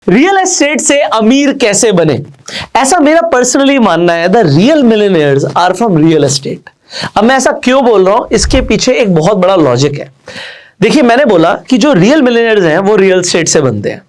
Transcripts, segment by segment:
Real estate से अमीर कैसे बने? ऐसा मेरा पर्सनली मानना है। The real millionaires are from real estate. अब मैं ऐसा क्यों बोल रहा हूं, इसके पीछे एक बहुत बड़ा लॉजिक है। देखिए, मैंने बोला कि जो रियल मिलियनेयर्स हैं वो रियल एस्टेट से बनते हैं।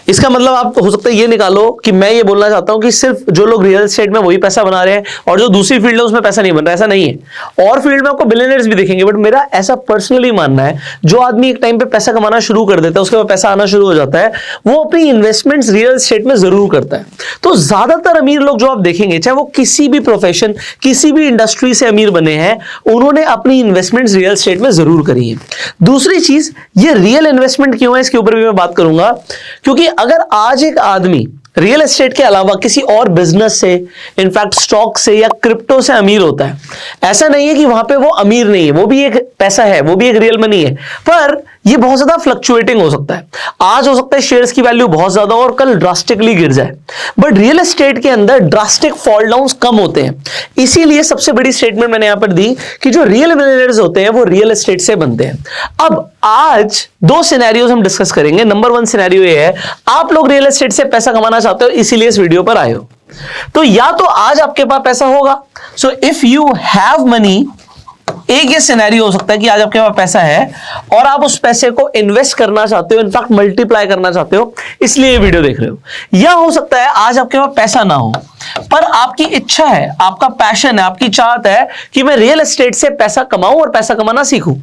इसका मतलब आप हो सकता है ये निकालो कि मैं ये बोलना चाहता हूं कि सिर्फ जो लोग रियल एस्टेट में वही पैसा बना रहे हैं और जो दूसरी फील्ड है उसमें पैसा नहीं बन रहा। ऐसा नहीं है, और फील्ड में आपको बिलियनर्स भी दिखेंगे। बट मेरा ऐसा पर्सनली मानना है, जो आदमी एक टाइम पे पैसा कमाना शुरू कर देता है, उसके बाद पैसा आना शुरू हो जाता है, वो अपनी इन्वेस्टमेंट्स रियल एस्टेट में जरूर करता है। तो ज्यादातर अमीर लोग जो आप देखेंगे, चाहे वो किसी भी प्रोफेशन, किसी भी इंडस्ट्री से अमीर बने हैं, उन्होंने अपनी इन्वेस्टमेंट्स रियल एस्टेट में जरूर करी है। दूसरी चीज, ये रियल इन्वेस्टमेंट क्यों है, इसके ऊपर भी मैं बात करूंगा। क्योंकि अगर आज एक आदमी रियल एस्टेट के अलावा किसी और बिजनेस से, इनफैक्ट स्टॉक से या क्रिप्टो से अमीर होता है, ऐसा नहीं है कि वहां पे वो अमीर नहीं है, वो भी एक पैसा है, वो भी एक रियल मनी है, पर ये बहुत ज्यादा फ्लक्चुएटिंग हो सकता है। आज हो सकता है शेयर्स की वैल्यू बहुत ज्यादा और कल ड्रास्टिकली गिर जाए। बट रियल एस्टेट के अंदर ड्रास्टिक फॉल डाउन कम होते हैं। इसीलिए सबसे बड़ी स्टेटमेंट मैंने यहां पर दी कि जो रियल मिलियनेयर्स होते हैं वो रियल एस्टेट से बनते हैं। अब आज दो सिनेरियोज हम डिस्कस करेंगे। नंबर वन सिनेरियो ये है, आप लोग रियल एस्टेट से पैसा कमाना चाहते हो, इसीलिए इस वीडियो पर आए हो। तो या तो आज आपके पास पैसा होगा, so if you have money, एक ये सिनेरियो हो सकता है कि आज आपके पास पैसा है और आप उस पैसे को इन्वेस्ट करना चाहते हो, इनफैक्ट मल्टीप्लाई करना चाहते हो, इसलिए ये वीडियो देख रहे हो। या हो सकता है आज आपके पास पैसा ना हो, पर आपकी इच्छा है, आपका पैशन है, आपकी चाहत है कि मैं रियल एस्टेट से पैसा कमाऊं और पैसा कमाना सीखूं।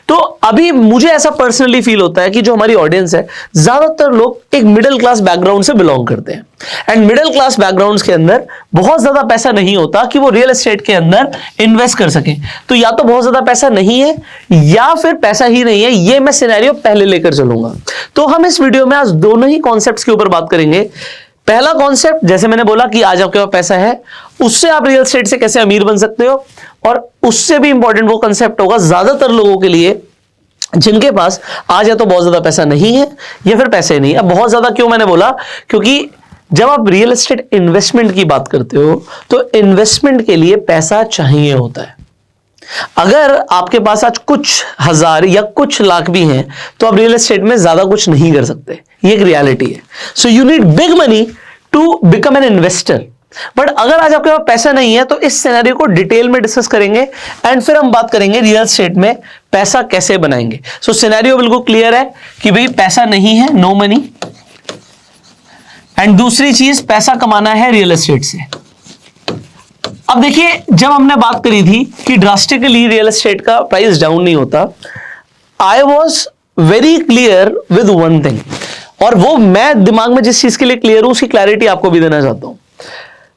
तो अभी मुझे ऐसा पर्सनली फील होता है कि जो हमारी ऑडियंस है, ज्यादातर लोग एक मिडिल क्लास बैकग्राउंड से बिलोंग करते हैं, एंड मिडिल क्लास बैकग्राउंड्स के अंदर बहुत ज्यादा पैसा नहीं होता कि वो रियल एस्टेट के अंदर इन्वेस्ट कर सके। तो या तो बहुत ज्यादा पैसा नहीं है या फिर पैसा ही नहीं है। ये मैं सिनेरियो पहले लेकर चलूंगा। तो हम इस वीडियो में आज दोनों ही कॉन्सेप्ट्स के ऊपर बात करेंगे। पहला कॉन्सेप्ट, जैसे मैंने बोला कि आज आपके पास पैसा है, उससे आप रियल एस्टेट से कैसे अमीर बन सकते हो, और उससे भी इंपॉर्टेंट वो कॉन्सेप्ट होगा ज्यादातर लोगों के लिए जिनके पास आज या तो बहुत ज्यादा पैसा नहीं है या फिर पैसे नहीं। अब बहुत ज्यादा क्यों मैंने बोला, क्योंकि जब आप रियल एस्टेट इन्वेस्टमेंट की बात करते हो तो इन्वेस्टमेंट के लिए पैसा चाहिए होता है। अगर आपके पास आज कुछ हजार या कुछ लाख भी हैं तो आप रियल एस्टेट में ज्यादा कुछ नहीं कर सकते, ये एक रियलिटी है। So you need big money to become an investor. But अगर आज आपके पास पैसा नहीं है तो इस सिनेरियो को डिटेल में डिस्कस करेंगे एंड फिर हम बात करेंगे रियल एस्टेट में पैसा कैसे बनाएंगे। सो सिनेरियो बिल्कुल क्लियर है कि भाई पैसा नहीं है, नो मनी, एंड दूसरी चीज पैसा कमाना है रियल एस्टेट से। अब देखिए, जब हमने बात करी थी कि ड्रास्टिकली रियल एस्टेट का प्राइस डाउन नहीं होता, I was very clear with one thing, और वो मैं दिमाग में जिस चीज के लिए क्लियर हूं उसकी क्लैरिटी आपको भी देना चाहता हूं।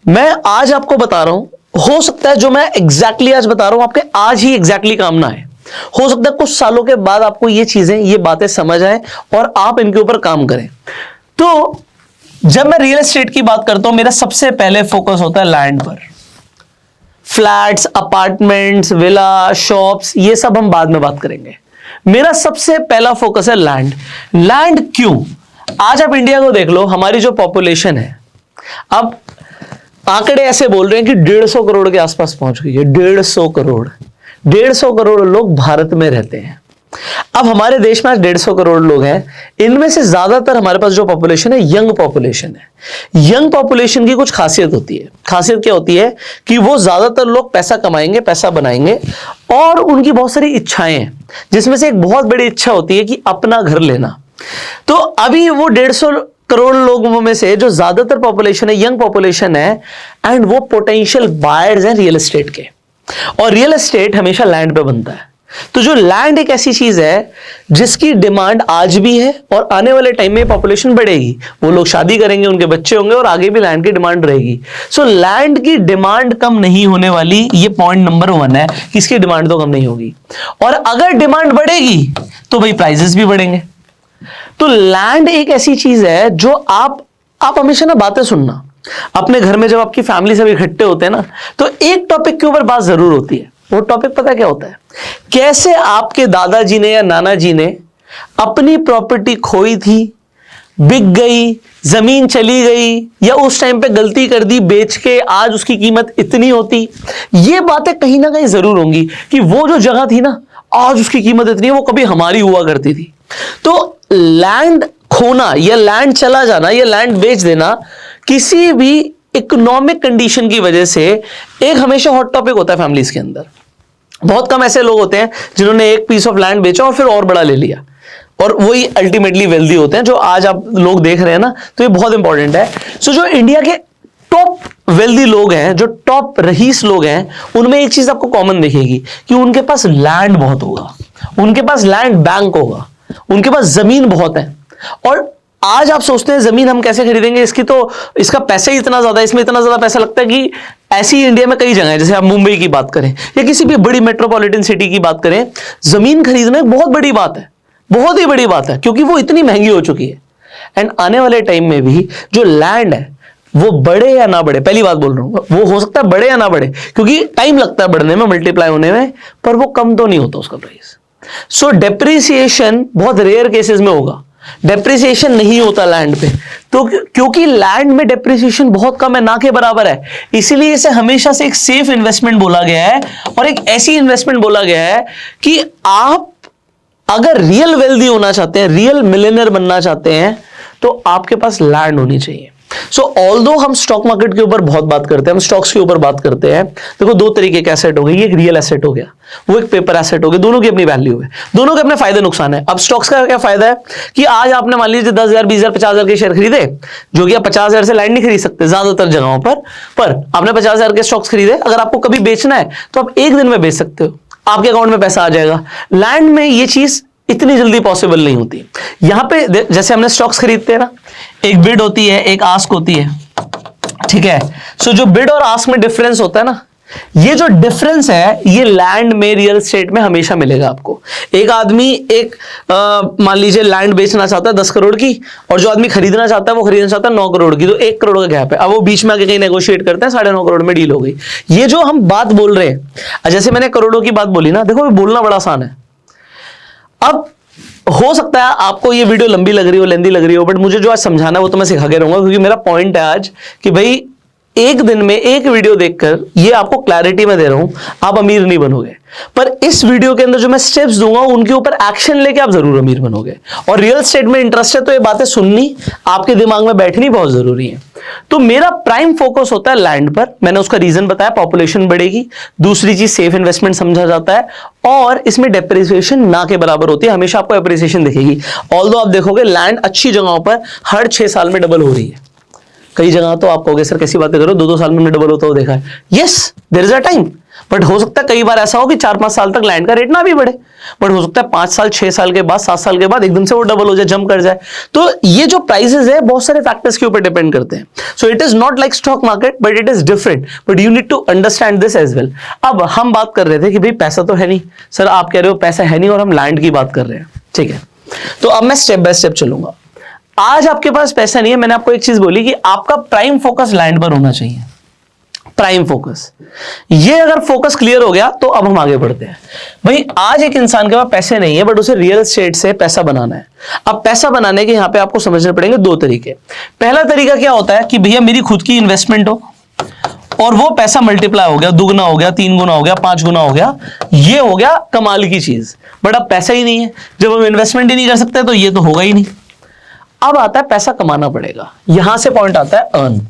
मैं आज आपको बता रहा हूं, हो सकता है जो मैं एग्जैक्टली आज बता रहा हूं आपके आज ही एग्जैक्टली काम ना आए, हो सकता है कुछ सालों के बाद आपको ये चीजें, ये बातें समझ आए और आप इनके ऊपर काम करें। तो जब मैं रियल एस्टेट की बात करता हूं, मेरा सबसे पहले फोकस होता है लैंड पर। फ्लैट्स, अपार्टमेंट्स, विला, शॉप्स, ये सब हम बाद में बात करेंगे। मेरा सबसे पहला फोकस है लैंड। लैंड क्यों? आज आप इंडिया को देख लो, हमारी जो पॉपुलेशन है, अब आंकड़े ऐसे बोल रहे हैं कि 150 करोड़ के आसपास पहुंच गई है। 150 करोड़ लोग भारत में रहते हैं। अब हमारे देश में आज 150 करोड़ लोग हैं, इनमें से ज्यादातर हमारे पास जो पॉपुलेशन है यंग पॉपुलेशन है। यंग पॉपुलेशन की कुछ खासियत होती है। खासियत क्या होती है कि वो ज्यादातर लोग पैसा कमाएंगे, पैसा बनाएंगे, और उनकी बहुत सारी इच्छाएं हैं, जिसमें से एक बहुत बड़ी इच्छा होती है कि अपना घर लेना। तो अभी वो 150 करोड़ लोगों में से जो ज्यादातर पॉपुलेशन है, यंग पॉपुलेशन है, एंड वो पोटेंशियल बायर्स हैं रियल एस्टेट के, और रियल एस्टेट हमेशा लैंड पे बनता है। तो जो लैंड एक ऐसी चीज है जिसकी डिमांड आज भी है और आने वाले टाइम में पॉपुलेशन बढ़ेगी, वो लोग शादी करेंगे, उनके बच्चे होंगे और आगे भी लैंड की डिमांड रहेगी। सो लैंड की डिमांड कम नहीं होने वाली, ये पॉइंट नंबर 1 है कि इसकी डिमांड तो कम नहीं होगी, और अगर डिमांड बढ़ेगी तो भाई प्राइसेस भी बढ़ेंगे। तो लैंड एक ऐसी चीज है जो आप हमेशा ना बातें सुनना, अपने घर में जब आपकी फैमिली सब इकट्ठे होते हैं ना, तो एक टॉपिक के ऊपर बात जरूर होती है। वो टॉपिक पता क्या होता है? कैसे आपके दादाजी ने या नाना जी ने अपनी प्रॉपर्टी खोई थी, बिक गई, जमीन चली गई, या उस टाइम पे गलती कर दी बेच के, आज उसकी कीमत इतनी होती। ये बातें कहीं ना कहीं जरूर होंगी कि वो जो जगह थी ना, आज उसकी कीमत इतनी है, वो कभी हमारी हुआ करती थी। तो लैंड खोना या लैंड चला जाना या लैंड बेच देना किसी भी इकोनॉमिक कंडीशन की वजह से एक हमेशा हॉट टॉपिक होता है फैमिलीज के अंदर। बहुत कम ऐसे लोग होते हैं जिन्होंने एक पीस ऑफ लैंड बेचा और फिर और बड़ा ले लिया, और वही अल्टीमेटली वेल्दी होते हैं, जो आज आप लोग देख रहे हैं ना। तो ये बहुत इंपॉर्टेंट है। सो जो इंडिया के टॉप वेल्दी लोग हैं, जो टॉप रईस लोग हैं, उनमें एक चीज आपको कॉमन दिखेगी कि उनके पास लैंड बहुत होगा, उनके पास लैंड बैंक होगा, उनके पास जमीन बहुत है। और आज आप सोचते हैं जमीन हम कैसे खरीदेंगे, इसका पैसा ही इतना ज्यादा है, इसमें इतना ज्यादा पैसा लगता है कि ऐसी इंडिया में कई जगह है, जैसे आप मुंबई की बात करें या किसी भी बड़ी मेट्रोपॉलिटन सिटी की बात करें, जमीन खरीदना एक बहुत बड़ी बात है, बहुत ही बड़ी बात है, क्योंकि वो इतनी महंगी हो चुकी है। एंड आने वाले टाइम में भी जो लैंड है वो बढ़े या ना बढ़े, पहली बात बोल रहा हूं, वो हो सकता है बढ़े या ना बढ़े, क्योंकि टाइम लगता है बढ़ने में, मल्टीप्लाई होने में, पर वो कम तो नहीं होता उसका प्राइस। सो डेप्रिसिएशन बहुत रेयर केसेस में होगा, डेप्रिसिएशन नहीं होता लैंड पे, तो क्योंकि लैंड में डेप्रिसिएशन बहुत कम है, ना के बराबर है, इसीलिए इसे हमेशा से एक सेफ इन्वेस्टमेंट बोला गया है, और एक ऐसी इन्वेस्टमेंट बोला गया है कि आप अगर रियल वेल्दी होना चाहते हैं, रियल मिलियनर बनना चाहते हैं, तो आपके पास लैंड होनी चाहिए। सो ऑल्दो हम स्टॉक मार्केट के ऊपर बहुत बात करते हैं, हम स्टॉक्स के ऊपर बात करते हैं, देखो दो तरीके के एसेट हो गए, ये एक रियल एसेट हो गया, वो एक पेपर एसेट हो गया, दोनों की अपनी वैल्यू है, दोनों के अपने फायदे नुकसान है। अब स्टॉक्स का क्या फायदा है कि आज आपने मान लीजिए 10,000, 20,000, 50,000 के शेयर खरीदे, जो कि आप 50,000 से लैंड नहीं खरीद सकते ज्यादातर जगहों पर आपने 50,000 के स्टॉक्स खरीदे, अगर आपको कभी बेचना है तो आप एक दिन में बेच सकते हो, आपके अकाउंट में पैसा आ जाएगा। लैंड में ये चीज इतनी जल्दी पॉसिबल नहीं होती। यहां पे जैसे हमने स्टॉक्स खरीदते हैं ना, एक बिड होती है, एक आस्क होती है, ठीक है। सो जो बिड और आस्क में डिफरेंस होता है ना, ये जो डिफरेंस है ये लैंड में, रियल एस्टेट में हमेशा मिलेगा आपको। एक आदमी एक मान लीजिए लैंड बेचना चाहता है 10 करोड़ की, और जो आदमी खरीदना चाहता है वो खरीदना चाहता है 9 करोड़ की, तो 1 करोड़ का गैप है। अब वो बीच में आके कहीं नेगोशिएट करते हैं, 9.5 करोड़ में डील हो गई। ये जो हम बात बोल रहे हैं, जैसे मैंने करोड़ों की बात बोली ना, देखो बोलना बड़ा आसान है। अब हो सकता है आपको ये वीडियो लंबी लग रही हो, लेंदी लग रही हो, बट मुझे जो आज समझाना है वो तो मैं सिखा के रहूंगा, क्योंकि मेरा पॉइंट है आज कि भाई एक दिन में एक वीडियो देखकर ये आपको क्लैरिटी में दे रहा हूं, आप अमीर नहीं बनोगे, पर इस वीडियो के अंदर जो मैं स्टेप्स दूंगा उनके ऊपर एक्शन लेके आप जरूर अमीर बनोगे। और रियल एस्टेट में इंटरेस्ट है तो ये बातें सुननी, आपके दिमाग में बैठनी बहुत जरूरी है। तो मेरा प्राइम फोकस होता है लैंड पर, मैंने उसका रीजन बताया, पॉपुलेशन बढ़ेगी, दूसरी चीज सेफ इन्वेस्टमेंट समझा जाता है, और इसमें डेप्रिसिएशन ना के बराबर होती है, हमेशा आपको एप्रिसिएशन दिखेगी। ऑल्दो आप देखोगे लैंड अच्छी जगहों पर हर 6 साल में डबल हो रही है, कई जगह तो आप कहोगे सर कैसी बातें करो, 2-2 साल में डबल होता हो देखा है। Yes, there is a time, but हो सकता है कई बार ऐसा हो कि 4-5 साल तक लैंड का रेट ना भी बढ़े, बट हो सकता है 5 साल, 6 साल के बाद, 7 साल के बाद एकदम से वो डबल हो जाए, जंप कर जाए। तो ये जो प्राइसेस है बहुत सारे फैक्टर्स के ऊपर डिपेंड करते हैं। So it is not like stock market, but it is different, but you need to understand this as well. अब हम बात कर रहे थे कि भाई पैसा तो है नहीं, सर आप कह रहे हो पैसा है नहीं और हम लैंड की बात कर रहे हैं, ठीक है। तो अब मैं स्टेप बाय स्टेप चलूंगा। आज आपके पास पैसा नहीं है, मैंने आपको एक चीज बोली कि आपका प्राइम फोकस लैंड पर होना चाहिए, प्राइम फोकस। ये अगर फोकस क्लियर हो गया तो अब हम आगे बढ़ते हैं। भाई आज एक इंसान के पास पैसे नहीं है, बट उसे रियल एस्टेट से पैसा बनाना है। अब पैसा बनाने के यहां पे आपको समझने पड़ेंगे 2 तरीके। पहला तरीका क्या होता है कि भैया मेरी खुद की इन्वेस्टमेंट हो और वो पैसा मल्टीप्लाई हो गया, 2 गुना हो गया, 3 गुना हो गया, 5 गुना हो गया, ये हो गया कमाल की चीज। बट अब पैसा ही नहीं है, जब हम इन्वेस्टमेंट ही नहीं कर सकते तो ये तो होगा ही नहीं। अब आता है पैसा कमाना पड़ेगा, यहां से पॉइंट आता है earn.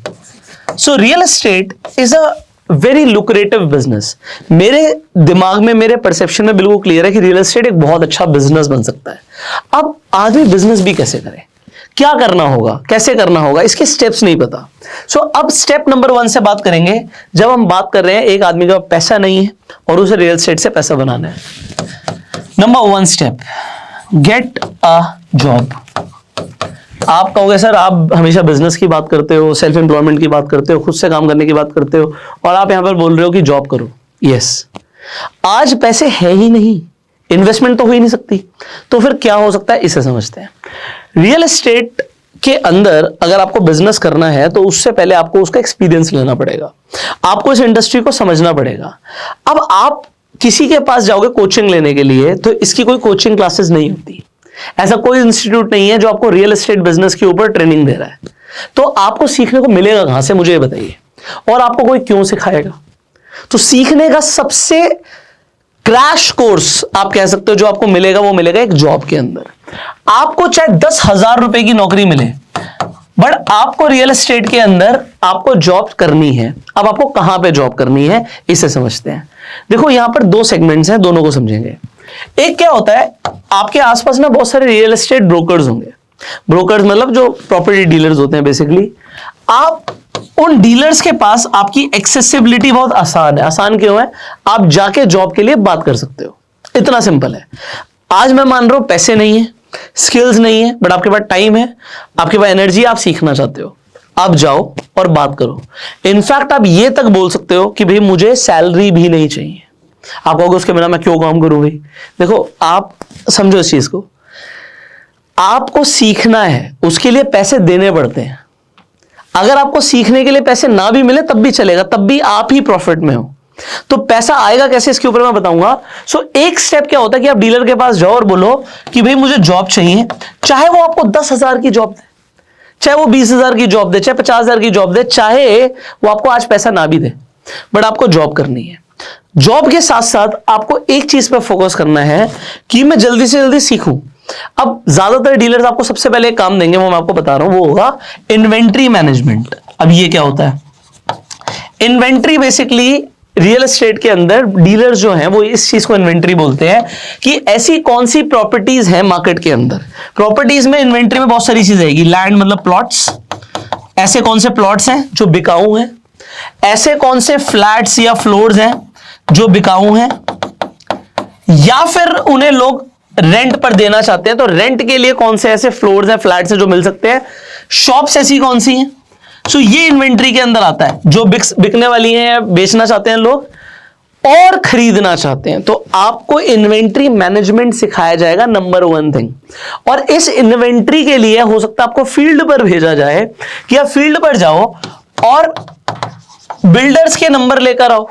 So real estate is a very lucrative business. मेरे दिमाग में, मेरे परसेप्शन में बिल्कुल क्लियर है कि रियल एस्टेट एक बहुत अच्छा बिजनेस बन सकता है। अब आदमी बिजनेस भी कैसे करे, क्या करना होगा, कैसे करना होगा, इसके स्टेप्स नहीं पता। सो अब स्टेप नंबर 1 से बात करेंगे। जब हम बात कर रहे हैं एक आदमी का पैसा नहीं है और उसे रियल एस्टेट से पैसा बनाना है, number 1 step, gate a job. आप कहोगे सर आप हमेशा बिजनेस की बात करते हो, सेल्फ एम्प्लॉयमेंट की बात करते हो, खुद से काम करने की बात करते हो, और आप यहां पर बोल रहे हो कि जॉब करो। यस, आज पैसे है ही नहीं, इन्वेस्टमेंट तो हो ही नहीं सकती, तो फिर क्या हो सकता है इसे समझते हैं। रियल एस्टेट के अंदर अगर आपको बिजनेस करना है तो उससे पहले आपको उसका एक्सपीरियंस लेना पड़ेगा, आपको इस इंडस्ट्री को समझना पड़ेगा। अब आप किसी के पास जाओगे कोचिंग लेने के लिए तो इसकी कोई कोचिंग क्लासेस नहीं होती, ऐसा कोई इंस्टीट्यूट नहीं है जो आपको रियल एस्टेट बिजनेस के ऊपर ट्रेनिंग दे रहा है। तो आपको सीखने को मिलेगा कहां से, मुझे ये बताइए, और आपको कोई क्यों सिखाएगा? तो सीखने का सबसे क्रैश कोर्स आप कह सकते हो जो आपको मिलेगा, वो मिलेगा एक जॉब के अंदर। आपको चाहे 10,000 रुपए की नौकरी मिले, बट आपको रियल एस्टेट के अंदर आपको जॉब करनी है। अब आपको कहां पे जॉब करनी है इसे समझते हैं। देखो यहां पर दो सेगमेंट्स हैं, दोनों को समझेंगे। एक क्या होता है, आपके आसपास ना बहुत सारे रियल एस्टेट ब्रोकर्स होंगे। ब्रोकर्स मतलब जो प्रॉपर्टी डीलर्स होते हैं बेसिकली। आप उन डीलर्स के पास आपकी एक्सेसिबिलिटी बहुत आसान है। आसान क्यों है? आप जाके जॉब के लिए बात कर सकते हो, इतना सिंपल है। आज मैं मान रहा हूं पैसे नहीं है, स्किल्स नहीं है, बट आपके पास टाइम है, आपके पास एनर्जी, आप सीखना चाहते हो, आप जाओ और बात करो। इनफैक्ट आप ये तक बोल सकते हो कि भाई मुझे सैलरी भी नहीं चाहिए। आप कहोगे उसके बिना मैं क्यों काम करूं भाई? देखो आप समझो इस चीज को, आपको सीखना है, उसके लिए पैसे देने पड़ते हैं। अगर आपको सीखने के लिए पैसे ना भी मिले तब भी चलेगा, तब भी आप ही प्रॉफिट में हो। तो पैसा आएगा कैसे, इसके ऊपर मैं बताऊंगा। सो एक स्टेप क्या होता है कि आप डीलर के पास जाओ और बोलो कि भाई मुझे जॉब चाहिए, चाहे वो आपको 10,000 की जॉब दे, चाहे वो 20,000 की जॉब दे, चाहे 50,000 की जॉब दे, चाहे वो आपको आज पैसा ना भी दे, बट आपको जॉब करनी है। जॉब के साथ साथ आपको एक चीज पर फोकस करना है कि मैं जल्दी से जल्दी सीखूं। अब ज्यादातर डीलर्स आपको सबसे पहले एक काम देंगे, वो मैं आपको बता रहा हूं, वो होगा इन्वेंट्री मैनेजमेंट। अब ये क्या होता है? इन्वेंट्री बेसिकली रियल एस्टेट के अंदर डीलर्स जो हैं वो इस चीज को इन्वेंट्री बोलते हैं कि ऐसी कौन सी प्रॉपर्टीज हैं मार्केट के अंदर। प्रॉपर्टीज में इन्वेंट्री में बहुत सारी चीजें आएगी। लैंड मतलब प्लॉट्स, ऐसे कौन से प्लॉट्स हैं जो बिकाऊ हैं, ऐसे कौन से फ्लैट्स या फ्लोर्स हैं जो बिकाऊ हैं, या फिर उन्हें लोग रेंट पर देना चाहते हैं, तो रेंट के लिए कौन से ऐसे फ्लोर्स हैं, फ्लैट्स हैं जो मिल सकते हैं, शॉप्स ऐसी कौन सी हैं। सो ये इन्वेंट्री के अंदर आता है, जो बिकने वाली है, बेचना चाहते हैं लोग और खरीदना चाहते हैं। तो आपको इन्वेंट्री मैनेजमेंट सिखाया जाएगा, नंबर 1 थिंग। और इस इन्वेंट्री के लिए हो सकता है आपको फील्ड पर भेजा जाए कि आप फील्ड पर जाओ और बिल्डर्स के नंबर लेकर आओ,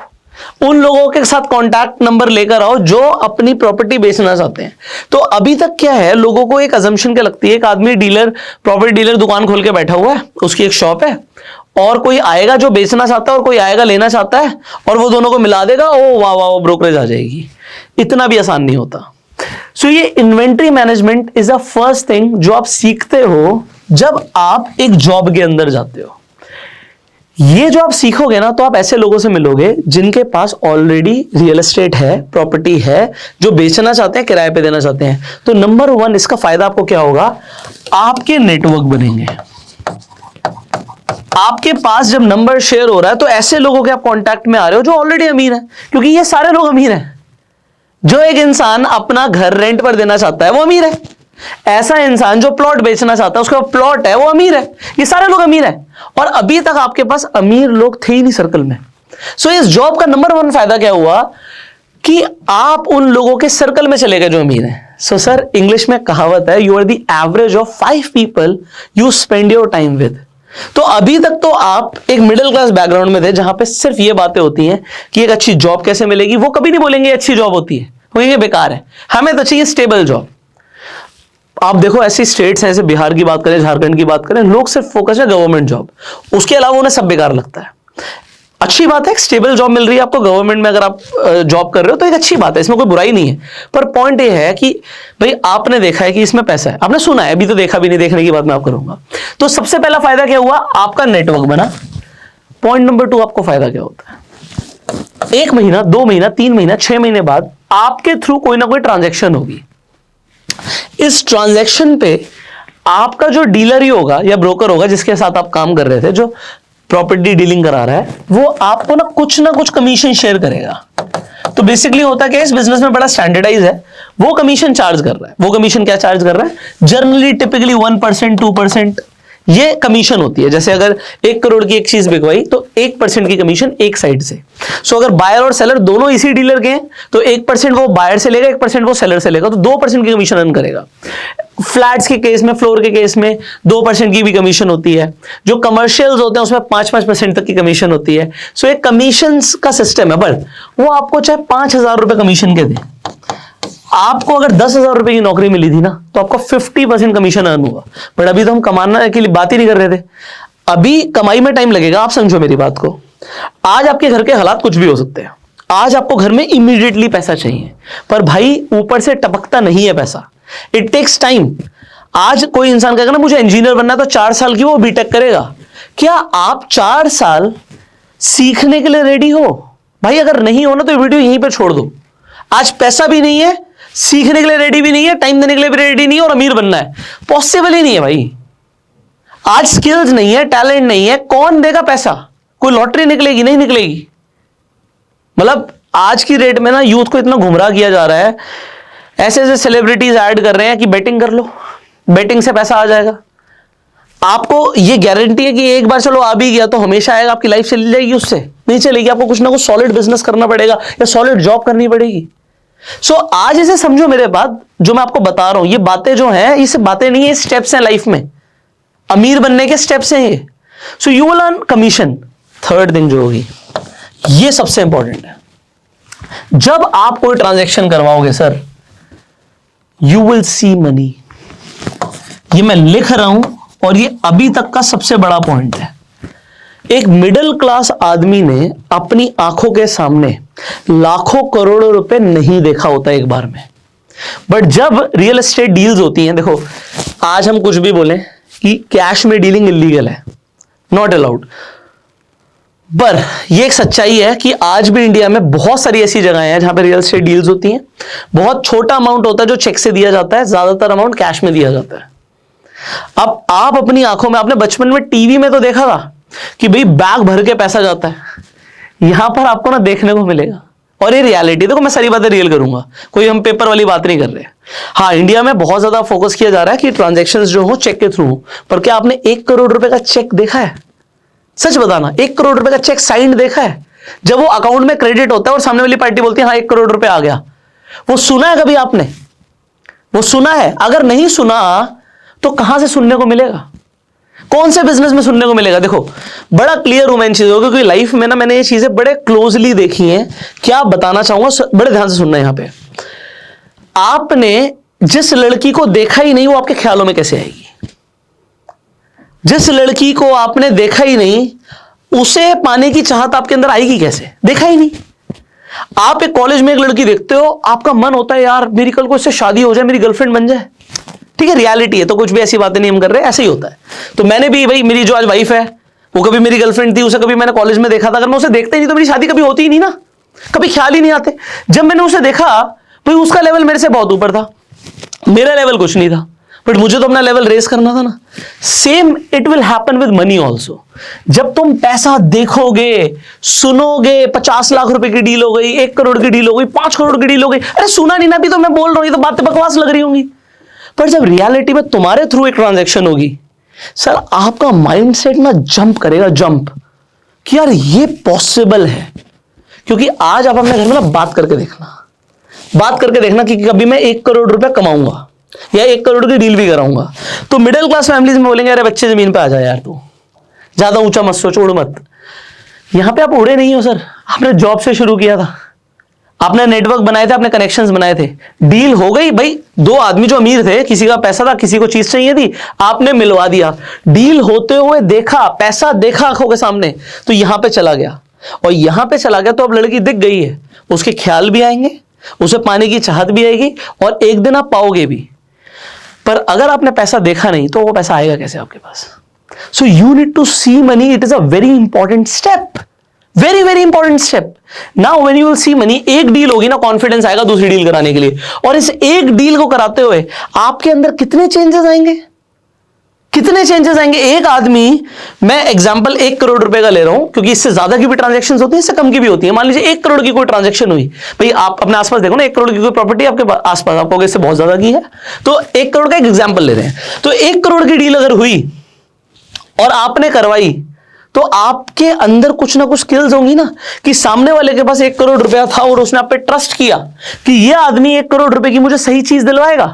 उन लोगों के साथ कांटेक्ट नंबर लेकर आओ जो अपनी प्रॉपर्टी बेचना चाहते हैं। तो अभी तक क्या है, लोगों को एक अजम्पशन क्या लगती है, एक आदमी डीलर, प्रॉपर्टी डीलर दुकान खोल के बैठा हुआ है, उसकी एक शॉप है, और कोई आएगा जो बेचना चाहता है और कोई आएगा लेना चाहता है, और वो दोनों को मिला देगा, ओ वाह वाह, ब्रोकरेज आ जाएगी। इतना भी आसान नहीं होता। सो ये inventory management is the first thing जो आप सीखते हो जब आप एक जॉब के अंदर जाते हो। ये जो आप सीखोगे ना, तो आप ऐसे लोगों से मिलोगे जिनके पास ऑलरेडी रियल एस्टेट है, प्रॉपर्टी है, जो बेचना चाहते हैं, किराए पे देना चाहते हैं। तो नंबर 1 इसका फायदा आपको क्या होगा, आपके नेटवर्क बनेंगे। आपके पास जब नंबर शेयर हो रहा है तो ऐसे लोगों के आप कांटेक्ट में आ रहे हो जो ऑलरेडी अमीर हैं, क्योंकि ये सारे लोग अमीर हैं। जो एक इंसान अपना घर रेंट पर देना चाहता है वो अमीर है, ऐसा इंसान जो प्लॉट बेचना चाहता है उसका प्लॉट है वो अमीर है, ये सारे लोग अमीर हैं। और अभी तक आपके पास अमीर लोग थे ही नहीं सर्कल में। सो इस जॉब का नंबर 1 फायदा क्या हुआ कि आप उन लोगों के सर्कल में चले गए जो अमीर हैं। सो सर, इंग्लिश में कहावत है, you are the average of 5 people you spend your time with. तो अभी तक तो आप एक मिडिल क्लास बैकग्राउंड में थे जहां पे सिर्फ ये बातें होती हैं कि एक अच्छी जॉब कैसे मिलेगी। वो कभी नहीं बोलेंगे अच्छी जॉब होती है, बोलेंगे बेकार है, हमें तो चाहिए स्टेबल जॉब। आप देखो ऐसी स्टेट्स हैं, जैसे बिहार की बात करें, झारखंड की बात करें, लोग सिर्फ फोकस है गवर्नमेंट जॉब, उसके अलावा उन्हें सब बेकार लगता है। अच्छी बात है, स्टेबल जॉब मिल रही है आपको गवर्नमेंट में, अगर आप जॉब कर रहे हो तो एक अच्छी बात है, इसमें कोई बुराई नहीं है। पर पॉइंट ये है कि भाई आपने देखा है कि इसमें पैसा है, आपने सुना है, अभी तो देखा भी नहीं, देखने की बात मैं आप करूंगा। तो सबसे पहला फायदा क्या हुआ, आपका नेटवर्क बना। पॉइंट नंबर 2, आपको फायदा क्या होता है, 1 महीना, 2 महीना, 3 महीना, 6 महीने बाद आपके थ्रू कोई ना कोई ट्रांजेक्शन होगी। इस ट्रांजैक्शन पे आपका जो डीलर ही होगा या ब्रोकर होगा जिसके साथ आप काम कर रहे थे, जो प्रॉपर्टी डीलिंग करा रहा है, वो आपको ना कुछ कमीशन शेयर करेगा। तो बेसिकली होता क्या है, इस बिजनेस में बड़ा स्टैंडर्डाइज है, वो कमीशन चार्ज कर रहा है। वो कमीशन क्या चार्ज कर रहा है, जनरली टिपिकली 1%, 2% ये कमीशन होती है। जैसे अगर 1 करोड़ की एक चीज बिकवाई तो 1% की कमीशन एक साइड से। सो अगर बायर और सेलर दोनों इसी डीलर के हैं तो 1% वो बायर से लेगा, 1% वो सेलर से लेगा, तो 2% की कमीशन अर्न करेगा। फ्लैट्स के केस में, फ्लोर के केस में 2% की भी कमीशन होती है। जो कमर्शियल्स होते हैं उसमें 5% तक की कमीशन होती है। सो एक कमीशन का सिस्टम है, बट वो आपको चाहे 5,000 रुपए कमीशन के दे, आपको अगर 10,000 रुपए की नौकरी मिली थी ना तो आपको 50% कमीशन अर्न हुआ। बट अभी तो हम कमाना के लिए बात ही नहीं कर रहे थे, अभी कमाई में टाइम लगेगा। आप समझो मेरी बात को, आज आपके घर के हालात कुछ भी हो सकते हैं, आज आपको घर में इमीडिएटली पैसा चाहिए, पर भाई ऊपर से टपकता नहीं है पैसा। It takes time. आज कोई इंसान कहेगा ना मुझे इंजीनियर बनना है, तो 4 साल की वो बीटेक करेगा। क्या आप 4 साल सीखने के लिए रेडी हो? भाई अगर नहीं हो ना तो वीडियो यहीं पे छोड़ दो। आज पैसा भी नहीं है, सीखने के लिए रेडी भी नहीं है, टाइम देने के लिए भी रेडी नहीं है, और अमीर बनना है, पॉसिबल ही नहीं है भाई। आज स्किल्स नहीं है, टैलेंट नहीं है, कौन देगा पैसा? कोई लॉटरी निकलेगी? नहीं निकलेगी। मतलब आज की रेट में ना यूथ को इतना गुमराह किया जा रहा है, ऐसे ऐसे सेलिब्रिटीज ऐड कर रहे हैं कि बेटिंग कर लो, बेटिंग से पैसा आ जाएगा। आपको ये गारंटी है कि एक बार चलो आ भी गया तो हमेशा आएगा? आपकी लाइफ चली जाएगी? उससे नहीं चलेगी। आपको कुछ ना कुछ सॉलिड बिजनेस करना पड़ेगा या सॉलिड जॉब करनी पड़ेगी। सो आज इसे समझो मेरे बात, जो मैं आपको बता रहा हूं, ये बातें जो हैं, ये सब बातें नहीं है, स्टेप्स हैं लाइफ में, अमीर बनने के स्टेप्स हैं ये। So you will earn commission. Third thing जो होगी, ये सबसे इंपॉर्टेंट है, जब आप कोई ट्रांजैक्शन करवाओगे sir, you will see money. ये मैं लिख रहा हूं और ये अभी तक का सबसे बड़ा पॉइंट है। एक मिडिल क्लास आदमी ने अपनी आंखों के सामने लाखों करोड़ों रुपए नहीं देखा होता एक बार में, बट जब रियल एस्टेट डील्स होती हैं, देखो आज हम कुछ भी बोलें कि कैश में डीलिंग इलीगल है, नॉट अलाउड, पर यह एक सच्चाई है कि आज भी इंडिया में बहुत सारी ऐसी जगहें हैं जहां पे रियल एस्टेट डील्स होती हैं। बहुत छोटा अमाउंट होता है जो चेक से दिया जाता है, ज्यादातर अमाउंट कैश में दिया जाता है। अब आप अपनी आंखों में, आपने बचपन में टीवी में तो देखा था कि भाई बैग भर के पैसा जाता है, यहां पर आपको ना देखने को मिलेगा, और ये रियलिटी। देखो मैं सारी बातें रियल करूंगा, कोई हम पेपर वाली बात नहीं कर रहे। हाँ, इंडिया में बहुत ज्यादा फोकस किया जा रहा है कि ट्रांजैक्शंस जो हो चेक के थ्रू हो, पर क्या आपने 1 करोड़ रुपए का चेक देखा है? सच बताना, 1 करोड़ रुपए का चेक साइंड देखा है? जब वो अकाउंट में क्रेडिट होता है और सामने वाली पार्टी बोलती है हाँ 1 करोड़ रुपए आ गया, वो सुना है कभी आपने? वो सुना है? अगर नहीं सुना तो कहां से सुनने को मिलेगा? कौन से बिजनेस में सुनने को मिलेगा? देखो बड़ा क्लियर हूं मैं इन चीजों, क्योंकि लाइफ में ना मैंने ये चीजें बड़े क्लोजली देखी हैं। क्या बताना चाहूंगा, बड़े ध्यान से सुनना। यहां पे आपने जिस लड़की को देखा ही नहीं, वो आपके ख्यालों में कैसे आएगी? जिस लड़की को आपने देखा ही नहीं, उसे पाने की चाहत आपके अंदर आएगी कैसे? देखा ही नहीं। आप एक कॉलेज में एक लड़की देखते हो, आपका मन होता है यार मेरी कल को इससे शादी हो जाए, मेरी गर्लफ्रेंड बन जाए। ठीक है, रियलिटी है, तो कुछ भी ऐसी बातें नहीं हम कर रहे, ऐसे ही होता है। तो मैंने भी, भाई मेरी जो आज वाइफ है वो कभी मेरी गर्लफ्रेंड थी, उसे कभी मैंने कॉलेज में देखा था। अगर मैं उसे देखते ही नहीं तो मेरी शादी कभी होती ही नहीं ना, कभी ख्याल ही नहीं आते। जब मैंने उसे देखा, भाई उसका लेवल मेरे से बहुत ऊपर था, मेरा लेवल कुछ नहीं था, बट मुझे तो अपना लेवल रेस करना था ना। Same it will happen with money also. जब तुम पैसा देखोगे, सुनोगे, 50 लाख रुपए की डील हो गई, 1 करोड़ की डील हो गई, 5 करोड़ की डील हो गई, अरे सुना नहीं ना, भी तो मैं बोल रहा हूं, ये तो बातें बकवास लग रही होंगी। पर जब रियलिटी में तुम्हारे थ्रू एक ट्रांजैक्शन होगी, सर आपका माइंडसेट ना जंप करेगा, जंप, कि यार ये पॉसिबल है। क्योंकि आज आप अपने घर में ना बात करके देखना कि कभी मैं 1 करोड़ रुपया कमाऊंगा या 1 करोड़ की डील भी कराऊंगा, तो मिडिल क्लास फैमिलीज में बोलेंगे अरे बच्चे जमीन पे आ जाए यार, तू ज्यादा ऊंचा मत सोच, उड़ मत। यहां पे आप उड़े नहीं हो सर, आपने जॉब से शुरू किया था, आपने नेटवर्क बनाए थे, आपने कनेक्शंस बनाए थे, डील हो गई। भाई 2 आदमी जो अमीर थे, किसी का पैसा था, किसी को चीज चाहिए थी, आपने मिलवा दिया, डील होते हुए देखा, पैसा देखा आंखों के सामने, तो यहां पे चला गया। और यहां पे चला गया तो अब लड़की दिख गई है, उसके ख्याल भी आएंगे, उसे पाने की चाहत भी आएगी, और एक दिन आप पाओगे भी। पर अगर आपने पैसा देखा नहीं तो वो पैसा आएगा कैसे आपके पास? So you need to see money, it is a very important step, very very important step. Now when you will see money, एक डील होगी ना, कॉन्फिडेंस आएगा दूसरी डील कराने के लिए, और इस एक डील को कराते हुए आपके अंदर कितने चेंजेस आएंगे, कितने चेंजेस आएंगे। एक आदमी, मैं एग्जांपल 1 करोड़ रुपए का ले रहा हूं, क्योंकि इससे ज्यादा की भी ट्रांजैक्शंस होती है, इससे कम की भी होती है। मान लीजिए 1 करोड़ की कोई ट्रांजैक्शन हुई, भाई आप अपने आसपास देखो ना, 1 करोड़ की कोई प्रॉपर्टी आपके आसपास, आप कहोगे इससे बहुत ज्यादा की है, तो 1 करोड़ का एक एग्जाम्पल ले रहे हैं। तो 1 करोड़ की डील अगर हुई और आपने करवाई, तो आपके अंदर कुछ ना कुछ स्किल्स होंगी ना, कि सामने वाले के पास 1 करोड़ रुपया था और उसने आप पे ट्रस्ट किया कि यह आदमी 1 करोड़ रुपए की मुझे सही चीज दिलवाएगा,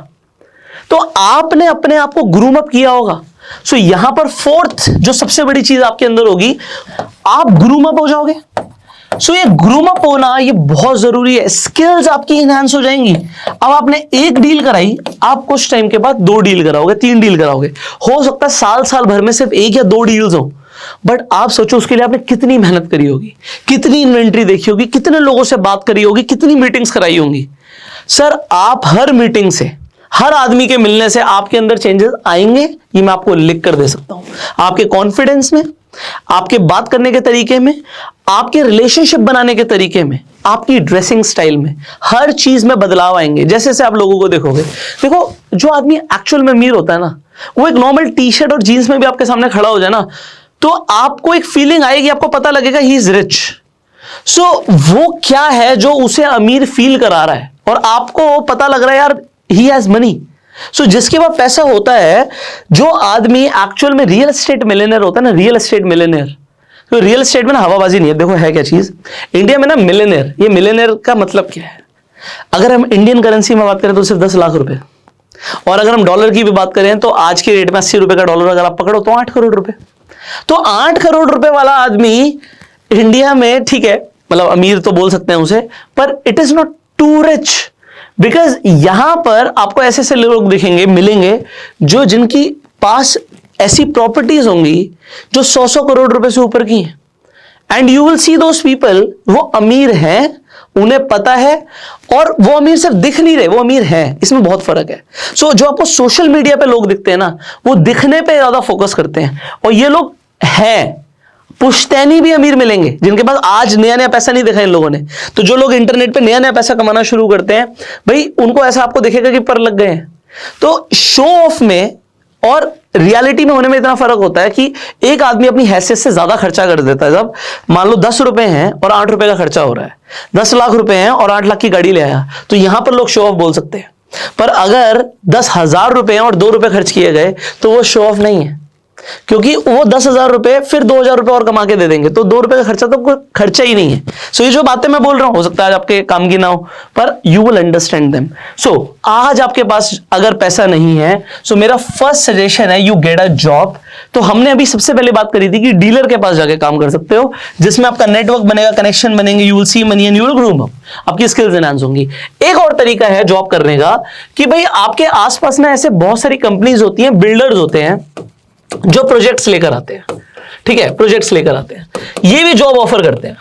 तो आपने अपने आप को ग्रूम अप किया होगा। सो यहां पर फोर्थ जो सबसे बड़ी चीज आपके अंदर होगी, आप ग्रूम अप हो जाओगे। सो ये ग्रूम अप होना ये बहुत जरूरी है, स्किल्स आपकी इनहांस हो जाएंगी। अब आपने 1 डील कराई, आप कुछ टाइम के बाद 2 डील कराओगे, 3 डील कराओगे, हो सकता है साल भर में सिर्फ 1 या 2 डील्स हो, बट आप सोचो उसके लिए आपने कितनी मेहनत करी होगी, कितनी इन्वेंट्री देखी होगी, कितने लोगों से बात करी होगी, कितनी मीटिंग्स कराई होंगी। सर आप हर मीटिंग से हर आदमी के मिलने से आपके अंदर चेंजेस आएंगे, ये मैं आपको लिख कर दे सकता हूं। आपके कॉन्फिडेंस में, आपके बात करने के तरीके में, आपके रिलेशनशिप बनाने के तरीके में, आपकी ड्रेसिंग स्टाइल में, हर चीज में बदलाव आएंगे जैसे जैसे आप लोगों को देखोगे। देखो, जो आदमी एक्चुअल में अमीर होता है ना, वो एक नॉर्मल टी शर्ट और जींस में भी आपके सामने खड़ा हो जाए ना, तो आपको एक फीलिंग आएगी, आपको पता लगेगा ही इज रिच। सो वो क्या है जो उसे अमीर फील करा रहा है, और आपको पता लग रहा है यार ही हैज मनी। सो जिसके पास पैसा होता है, जो आदमी एक्चुअल में रियल एस्टेट मिलियनेयर होता है ना, रियल एस्टेट मिलियनेयर, तो रियल एस्टेट में ना हवाबाजी नहीं है। देखो है क्या चीज, इंडिया में ना मिलियनेयर, ये मिलियनेयर का मतलब क्या है? अगर हम इंडियन करेंसी में बात करें तो सिर्फ 10 लाख रुपए, और अगर हम डॉलर की भी बात करें तो आज के रेट में 80 रुपए का डॉलर अगर आप पकड़ो तो 8 करोड़ रुपए। तो 8 करोड़ रुपए वाला आदमी इंडिया में, ठीक है, मतलब अमीर तो बोल सकते हैं उसे, पर it is not to rich, because यहां पर आपको ऐसे ऐसे लोग दिखेंगे, मिलेंगे, जो जिनकी पास ऐसी प्रॉपर्टीज होंगी जो 100 करोड़ रुपए से ऊपर की हैं, and you will C those people, वो अमीर हैं, उन्हें पता है, और वो अमीर सिर्फ दिख नहीं रहे, वो अमीर हैं। इसमें बहुत फर्क है। सो जो आपको सोशल मीडिया पे लोग दिखते हैं ना, वो दिखने पे ज्यादा फोकस करते हैं, और ये लोग हैं पुश्तैनी भी अमीर मिलेंगे जिनके पास आज नया नया पैसा नहीं देखा इन लोगों ने। तो जो लोग इंटरनेट पे नया नया पैसा कमाना शुरू करते हैं, भाई उनको ऐसा आपको दिखेगा कि पर लग गए हैं। तो शो ऑफ में और रियलिटी में होने में इतना फर्क होता है कि एक आदमी अपनी हैसियत से ज्यादा खर्चा कर देता है। जब मान लो 10 रुपए हैं और 8 रुपए का खर्चा हो रहा है, 10 लाख रुपए हैं और 8 लाख की गाड़ी ले आया, तो यहां पर लोग शो ऑफ बोल सकते हैं। पर अगर 10,000 रुपए हैं और 2 रुपए खर्च किए गए, तो वो शो ऑफ नहीं है, क्योंकि वो 10,000 रुपए फिर 2,000 रुपए और कमा के दे देंगे, तो 2 रुपए का खर्चा तो कोई खर्चा ही नहीं है। सो ये जो बातें मैं बोल रहा हूं, हो सकता है आज आपके काम की ना हो, पर यू विल अंडरस्टैंड देम। सो आज आपके पास अगर पैसा नहीं है, सो मेरा फर्स्ट सजेशन है यू गेट अ जॉब। तो हमने अभी सबसे पहले बात करी थी कि डीलर के पास जाके काम कर सकते हो, जिसमें आपका नेटवर्क बनेगा, कनेक्शन बनेंगे, you will see money and you will grow, आपकी स्किल्स एनहांस होंगी। एक और तरीका है जॉब करने का कि भाई आपके आसपास ना ऐसे बहुत सारी कंपनीज होती हैं, बिल्डर्स होते हैं जो प्रोजेक्ट्स लेकर आते हैं, ठीक है, प्रोजेक्ट्स लेकर आते हैं, ये भी जॉब ऑफर करते हैं।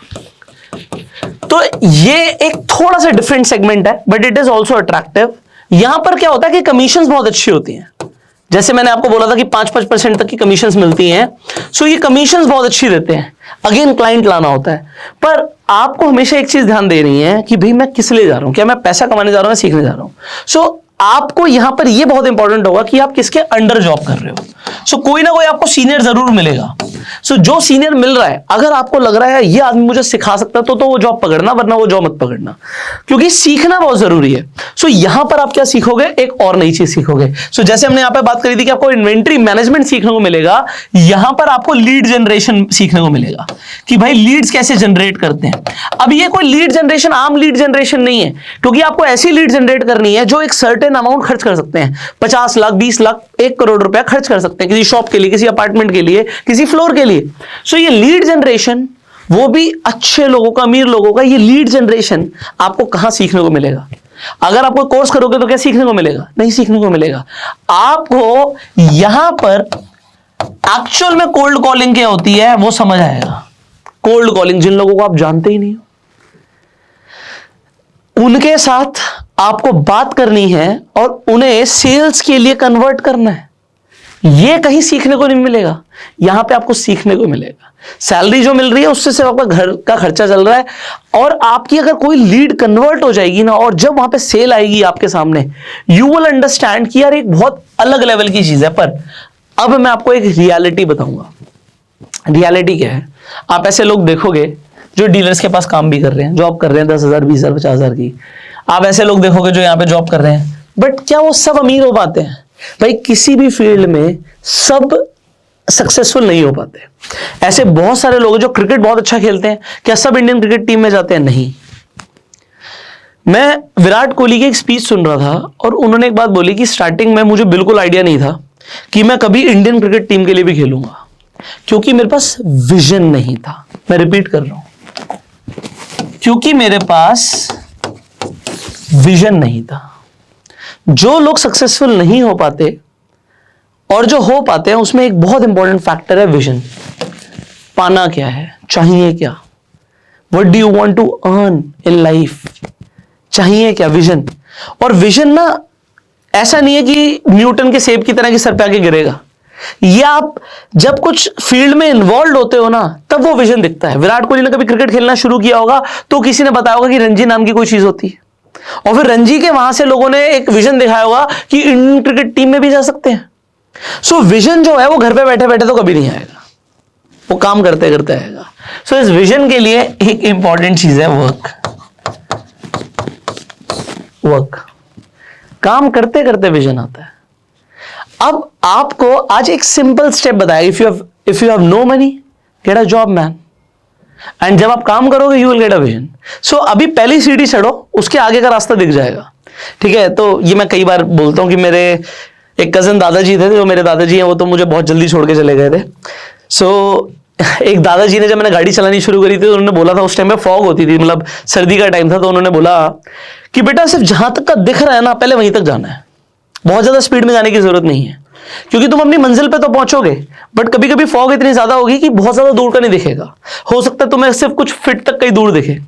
तो ये एक थोड़ा सा डिफरेंट सेगमेंट है, but it is also attractive. यहां पर क्या होता है कि कमीशंस बहुत अच्छी होती हैं, जैसे मैंने आपको बोला था कि 5-5% तक की कमीशंस मिलती हैं। सो ये कमीशंस बहुत अच्छी देते हैं। अगेन क्लाइंट लाना होता है, पर आपको हमेशा एक चीज ध्यान देनी है कि भाई मैं किस लिए जा रहा हूं, क्या मैं पैसा कमाने जा रहा हूं, मैं सीखने जा रहा हूं। सो आपको यहां पर यह बहुत इंपॉर्टेंट होगा कि आप किसके अंडर जॉब कर रहे हो। सो कोई ना कोई आपको सीनियर जरूर मिलेगा। सो जो सीनियर मिल रहा है, अगर आपको लग रहा है ये आदमी मुझे सिखा सकता है, तो वो जॉब पकड़ना, वरना वो जॉब मत पकड़ना, क्योंकि सीखना बहुत जरूरी है। सो यहां पर आप क्या सीखोगे, एक और नई चीज सीखोगे। सो जैसे हमने यहां पे बात करी थी कि आपको इन्वेंट्री मैनेजमेंट सीखने को मिलेगा, यहां पर आपको लीड जनरेशन सीखने को मिलेगा कि भाई लीड्स कैसे जनरेट करते हैं। अब ये कोई लीड जनरेशन आम लीड जनरेशन नहीं है, क्योंकि आपको ऐसी लीड जनरेट करनी है जो एक सर्टेन अमाउंट खर्च कर सकते हैं, 50 लाख, 20 लाख, 1 करोड़ रुपया खर्च कर सकते हैं किसी शॉप के लिए, किसी अपार्टमेंट के लिए, किसी फ्लोर के लिए। सो ये लीड जनरेशन, वो भी अच्छे लोगों का, अमीर लोगों का, ये लीड जनरेशन आपको कहां सीखने को मिलेगा? अगर आप कोई कोर्स करोगे तो क्या सीखने को मिलेगा? नहीं सीखने को मिलेगा। आपको यहां पर एक्चुअल में कोल्ड कॉलिंग क्या होती है वो समझ आएगा। कोल्ड कॉलिंग, जिन लोगों को आप जानते ही नहीं हो, उनके साथ आपको बात करनी है और उन्हें सेल्स के लिए कन्वर्ट करना है। यह कहीं सीखने को नहीं मिलेगा, यहां पे आपको सीखने को मिलेगा। सैलरी जो मिल रही है उससे सिर्फ आपका घर का खर्चा चल रहा है, और आपकी अगर कोई लीड कन्वर्ट हो जाएगी ना, और जब वहां पे सेल आएगी आपके सामने, यू विल अंडरस्टैंड कि यार एक बहुत अलग लेवल की चीज है। पर अब मैं आपको एक रियलिटी बताऊंगा। रियलिटी क्या है? आप ऐसे लोग देखोगे जो डीलर्स के पास काम भी कर रहे हैं, जॉब कर रहे हैं 10,000, 20,000, 50,000 की। आप ऐसे लोग देखोगे जो यहां पे जॉब कर रहे हैं, बट क्या वो सब अमीर हो पाते हैं? भाई किसी भी फील्ड में सब सक्सेसफुल नहीं हो पाते। ऐसे बहुत सारे लोग जो क्रिकेट बहुत अच्छा खेलते हैं, क्या सब इंडियन क्रिकेट टीम में जाते हैं? नहीं। मैं विराट कोहली की एक स्पीच सुन रहा था, और उन्होंने एक बात बोली कि स्टार्टिंग में मुझे बिल्कुल आइडिया नहीं था कि मैं कभी इंडियन क्रिकेट टीम के लिए भी खेलूंगा, क्योंकि मेरे पास विजन नहीं था। मैं रिपीट कर रहा हूं, क्योंकि मेरे पास विजन नहीं था। जो लोग सक्सेसफुल नहीं हो पाते और जो हो पाते हैं, उसमें एक बहुत इंपॉर्टेंट फैक्टर है विजन। पाना क्या है, चाहिए क्या, what do you want to earn in life, चाहिए क्या, विजन। और विजन ना ऐसा नहीं है कि न्यूटन के सेब की तरह की सर पे आके गिरेगा। ये आप जब कुछ फील्ड में इन्वॉल्व होते हो ना, तब वो विजन दिखता है। विराट कोहली ने कभी क्रिकेट खेलना शुरू किया होगा तो किसी ने बताया होगा कि रणजी नाम की कोई चीज होती है, और फिर रणजी के वहां से लोगों ने एक विजन दिखाया होगा कि इंडियन क्रिकेट टीम में भी जा सकते हैं। सो विजन जो है वो घर पे बैठे बैठे तो कभी नहीं आएगा, वो काम करते करते आएगा। सो इस विजन के लिए एक इंपॉर्टेंट चीज है वर्क। वर्क, काम करते करते विजन आता है। अब आपको आज एक सिंपल स्टेप बताया, if you have no money, get a job man, and जब आप काम करोगे you will get a vision. So अभी पहली सीढ़ी चढ़ो, उसके आगे का रास्ता दिख जाएगा। ठीक है, तो ये मैं कई बार बोलता हूं कि मेरे एक कजन दादाजी थे, जो मेरे दादाजी हैं वो तो मुझे बहुत जल्दी छोड़ के चले गए थे। सो एक दादाजी ने जब मैंने गाड़ी चलानी शुरू करी थी तो उन्होंने बोला था, उस टाइम में फॉग होती थी, मतलब सर्दी का टाइम था, तो उन्होंने बोला कि बेटा सिर्फ जहां तक का दिख रहा है ना पहले वहीं तक जाना है, बहुत ज्यादा स्पीड में जाने की जरूरत नहीं है, क्योंकि तुम अपनी मंजिल पे तो पहुंचोगे बट कभी कभी फॉग इतनी ज्यादा होगी कि बहुत ज्यादा दूर का नहीं दिखेगा। हो सकता है तुम्हें सिर्फ कुछ फीट तक का ही दूर दिखे,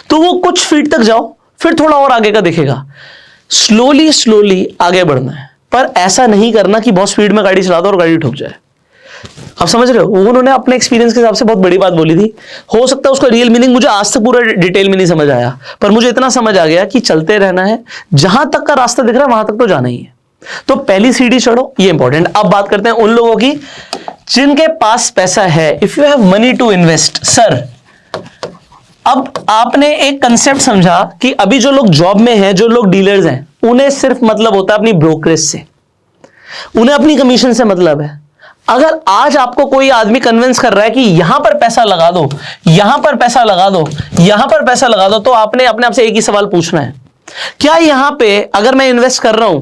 तो वो कुछ फीट तक जाओ, फिर थोड़ा और आगे का दिखेगा। स्लोली स्लोली आगे बढ़ना है, पर ऐसा नहीं करना कि बहुत स्पीड में गाड़ी चला दो और गाड़ी ठुक जाए। आप समझ रहे हो, उन्होंने अपने एक्सपीरियंस के हिसाब से बहुत बड़ी बात बोली थी। हो सकता है उसका रियल मीनिंग मुझे आज तक पूरा डिटेल में नहीं समझ आया, पर मुझे इतना समझ आ गया कि चलते रहना है, जहां तक का रास्ता दिख रहा है वहां तक तो जाना ही है। तो पहली सीढ़ी चढ़ो, ये इंपॉर्टेंट। अब बात करते हैं उन लोगों की जिनके पास पैसा है। If you have money to invest, sir अब आपने एक कंसेप्ट समझा कि अभी जो लोग जॉब में हैं, जो लोग डीलर्स हैं, उन्हें सिर्फ मतलब होता है अपनी ब्रोकरेज से, उन्हें अपनी कमीशन से मतलब है। अगर आज आपको कोई आदमी कन्विंस कर रहा है कि यहां पर पैसा लगा दो, यहां पर पैसा लगा दो, यहां पर पैसा लगा दो, तो आपने अपने आप से एक ही सवाल पूछना है, क्या यहां पे अगर मैं इन्वेस्ट कर रहा हूं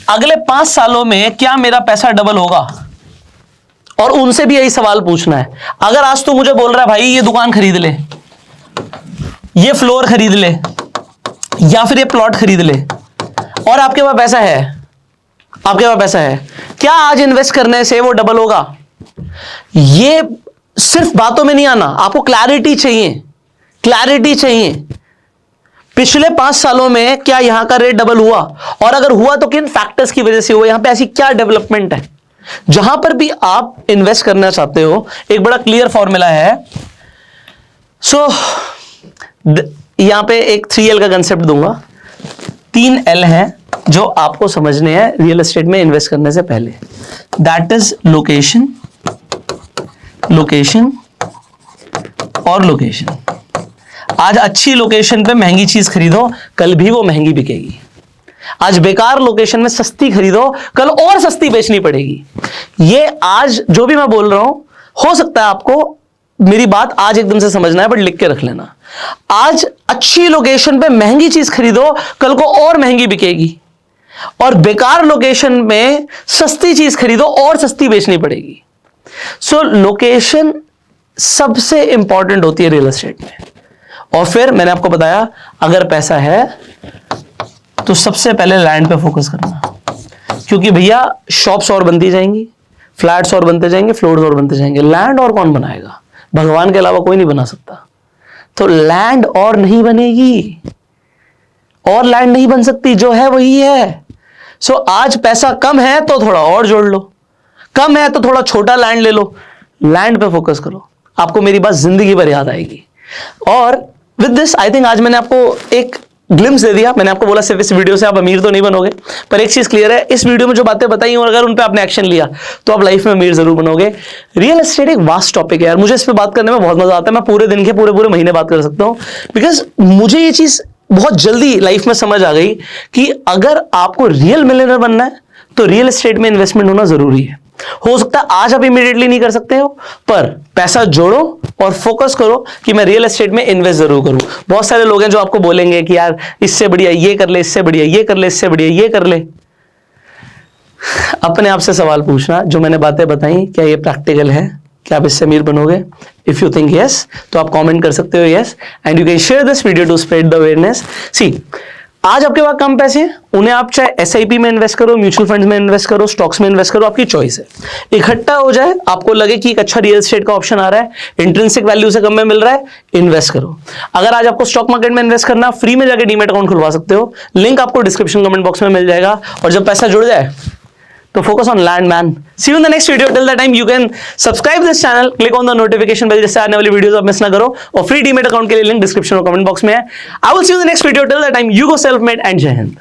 अगले 5 सालों में क्या मेरा पैसा डबल होगा? और उनसे भी यही सवाल पूछना है। अगर आज तू मुझे बोल रहा है भाई ये दुकान खरीद ले, ये फ्लोर खरीद ले, या फिर ये प्लॉट खरीद ले, और आपके पास पैसा है, आपके पास पैसा है, क्या आज इन्वेस्ट करने से वो डबल होगा? ये सिर्फ बातों में नहीं आना, आपको क्लैरिटी चाहिए, क्लैरिटी चाहिए। पिछले 5 सालों में क्या यहां का रेट डबल हुआ, और अगर हुआ तो किन फैक्टर्स की वजह से हुआ, यहां पे ऐसी क्या डेवलपमेंट है? जहां पर भी आप इन्वेस्ट करना चाहते हो, एक बड़ा क्लियर फॉर्मूला है। सो यहां पे एक 3L का कंसेप्ट दूंगा, 3L है जो आपको समझने हैं रियल एस्टेट में इन्वेस्ट करने से पहले। दैट इज लोकेशन, लोकेशन और लोकेशन। आज अच्छी लोकेशन पे महंगी चीज खरीदो, कल भी वो महंगी बिकेगी। आज बेकार लोकेशन में सस्ती खरीदो, कल और सस्ती बेचनी पड़ेगी। ये आज जो भी मैं बोल रहा हूं, हो सकता है आपको मेरी बात आज एकदम से समझना है, बट लिख के रख लेना। आज अच्छी लोकेशन पे महंगी चीज खरीदो, कल को और महंगी बिकेगी, और बेकार लोकेशन में सस्ती चीज खरीदो और सस्ती बेचनी पड़ेगी। सो लोकेशन सबसे इंपॉर्टेंट होती है रियल एस्टेट में। और फिर मैंने आपको बताया, अगर पैसा है तो सबसे पहले लैंड पे फोकस करना, क्योंकि भैया शॉप्स और बनती जाएंगी, फ्लैट्स और बनते जाएंगे, फ्लोर्स और बनते जाएंगे, लैंड और कौन बनाएगा? भगवान के अलावा कोई नहीं बना सकता। तो लैंड और नहीं बनेगी, और लैंड नहीं बन सकती, जो है वही है। सो आज पैसा कम है तो थोड़ा और जोड़ लो, कम है तो थोड़ा छोटा लैंड ले लो, लैंड पे फोकस करो, आपको मेरी बात जिंदगी भर याद आएगी। और विद दिस आई थिंक आज मैंने आपको एक ग्लिम्स दे दिया। मैंने आपको बोला सिर्फ इस वीडियो से आप अमीर तो नहीं बनोगे, पर एक चीज क्लियर है, इस वीडियो में जो बातें बताई और अगर उन पे आपने एक्शन लिया तो आप लाइफ में अमीर जरूर बनोगे। रियल एस्टेट एक वास्ट टॉपिक है यार, मुझे इस पे बात करने में बहुत मजा आता है। मैं पूरे दिन के पूरे महीने बात कर सकता हूँ, बिकॉज मुझे ये चीज बहुत जल्दी लाइफ में समझ आ गई कि अगर आपको रियल मिलियनर बनना है तो रियल एस्टेट में इन्वेस्टमेंट होना जरूरी है। हो सकता है आज आप इमीडिएटली नहीं कर सकते हो, पर पैसा जोड़ो और फोकस करो कि मैं रियल एस्टेट में इन्वेस्ट जरूर करूं। बहुत सारे लोग हैं जो आपको बोलेंगे कि यार इससे बढ़िया ये कर ले, इससे बढ़िया ये कर ले, इससे बढ़िया ये कर ले। अपने आप से सवाल पूछना, जो मैंने बातें बताई क्या ये प्रैक्टिकल है, क्या आप इससे अमीर बनोगे? इफ यू थिंक यस तो आप कमेंट कर सकते हो yes, and you can share this video to spread the awareness. See आज आपके पास कम पैसे हैं, उन्हें आप चाहे एसआईपी में इन्वेस्ट करो, म्यूचुअल फंड्स में इन्वेस्ट करो, स्टॉक्स में इन्वेस्ट करो, आपकी चॉइस है। इकट्ठा हो जाए, आपको लगे कि एक अच्छा रियल एस्टेट का ऑप्शन आ रहा है, इंट्रिंसिक वैल्यू से कम में मिल रहा है, इन्वेस्ट करो। अगर आज आपको स्टॉक मार्केट में इन्वेस्ट करना, फ्री में जाके डीमैट अकाउंट खुलवा सकते हो, लिंक आपको डिस्क्रिप्शन कमेंट बॉक्स में मिल जाएगा। और जब पैसा जुड़ जाए तो focus on land, man. See you in the next video. Till that time, you can subscribe this channel, click on the notification bell जिससे आने वाली वीडियोस आप मिस ना करो, और फ्री डीमैट अकाउंट के लिए लिंक डिस्क्रिप्शन और कमेंट बॉक्स में है। I will see you in the next video. Till that time, you go self-made and जय हिंद।